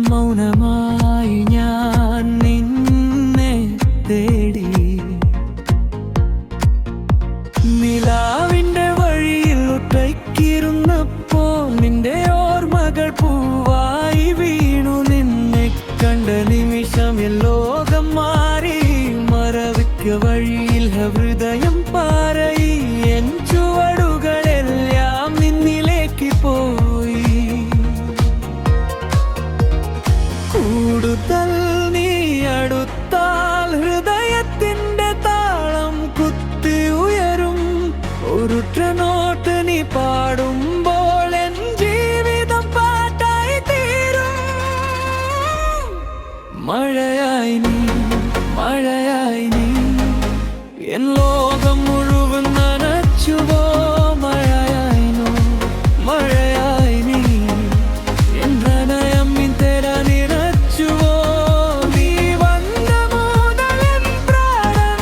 മൗനമായി ഞാൻ നിന്നെ തേടി നിലാവിന്റെ വഴിയിൽ ഒറ്റയ്ക്കിരുന്നപ്പോൾ നിന്റെ ഓർമ്മകൾ പൂവായി വീണു. നിന്നെ കണ്ട നിമിഷം ലോകം മാറി. മറവിക്ക് വഴിയിൽ ഹൃദയം പാറയി. എൻ ചുവടുകളെല്ലാം നിന്നിലേക്ക് പോയി. കൂടുതൽ നീ അടുത്താൽ ഹൃദയത്തിന്റെ താളം കുത്തി ഉയരും. ഒരു നോട്ട് നീ പാടുമ്പോൾ എൻ ജീവിതം പാട്ടായി തീരും. മഴയായി നീ, മഴയായി നീ, എൻ ലോകം മുഴുവൻ നനച്ചുവോ. മഴയായിനോ, മഴയായി നീ, എൻ ഹൃദയം നിൻതേര നിറച്ചുവോ. നീ വന്ന മുതൽ എൻ പ്രാണൻ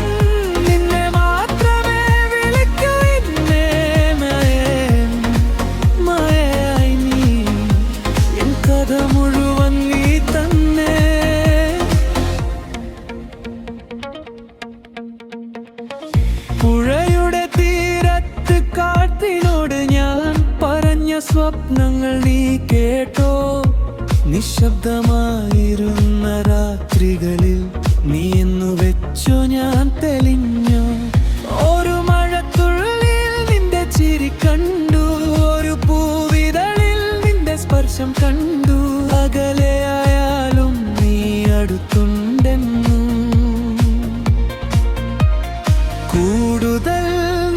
നിന്നെ മാത്രമേ വിളിക്കൂ. ഇന്നേ മഴയായി നീ, എൻ കഥ മുഴുവൻ നീ തന്നെ. പുഴയുടെ തീരത്ത് കാറ്റിനോട് ഞാൻ പറഞ്ഞ സ്വപ്നങ്ങൾ നീ കേട്ടോ. നിശബ്ദമായിരുന്ന രാത്രികളിൽ നീ എന്നു വെച്ചോ ഞാൻ തെളിഞ്ഞോ. ഒരു മഴത്തുള്ളിൽ നിന്റെ ചിരി കണ്ടു. ഒരു പൂവിതളിൽ നിന്റെ സ്പർശം കണ്ടു. അകലെയായാലും നീ അടുത്തുണ്ടെന്നു. കൂടുതൽ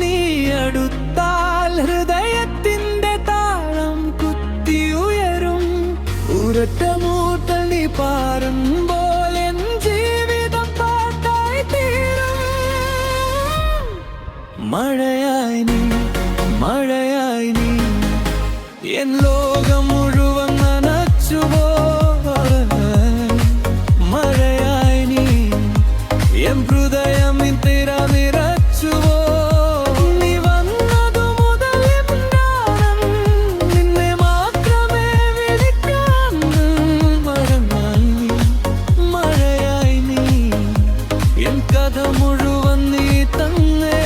നീ അടുത്താൽ ഹൃദയത്തിന്റെ താളം കുത്തി ഉയരും. ഉരട്ട മൂട്ടൽ നീ പാറുമ്പോൾ എൻ ജീവിതം പാട്ടായി തീരും. മഴയായി നീ, മഴയായി നീ, എൻ ലോകം മുഴുവൻ നനച്ചുവോ. മഴയായി നീ, എൻ ഹൃദയം നിൻതേര നിറച്ചുവോ. നീ വന്നതു മുതൽ എൻ പ്രാണൻ നിന്നെ മാത്രമേ വിളിക്കാൻ. മഴയായി നീ, മഴയായി നീ, എൻ കഥ മുഴുവൻ നീ തന്നെ.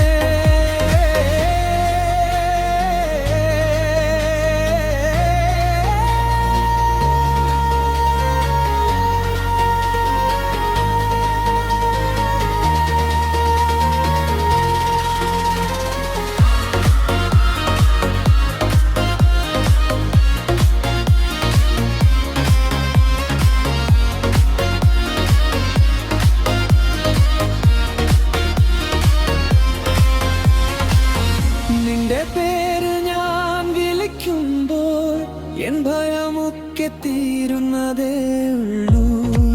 നിന്റെ പേര് ഞാൻ വിളിക്കുമ്പോൾ എൻ ഭയമൊക്കെ തീരുന്നതേ ഉള്ളൂ.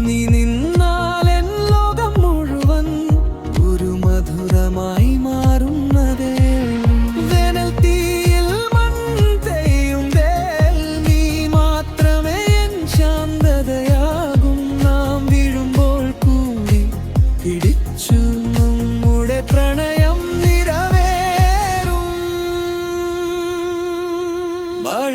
നീ നിന്നാൽ എൻ ലോകം മുഴുവൻ ഒരു മധുരമായി മാറുന്നതേ ഉള്ളൂ. വേനൽ തീയിൽ മൺതേയും നീ മാത്രമേ എൻ ശാന്തതയാകും. നാം വീഴുമ്പോൾ കൂടി പിടിച്ചു നമ്മുടെ പ്രണയം നിറവേറും. മഴ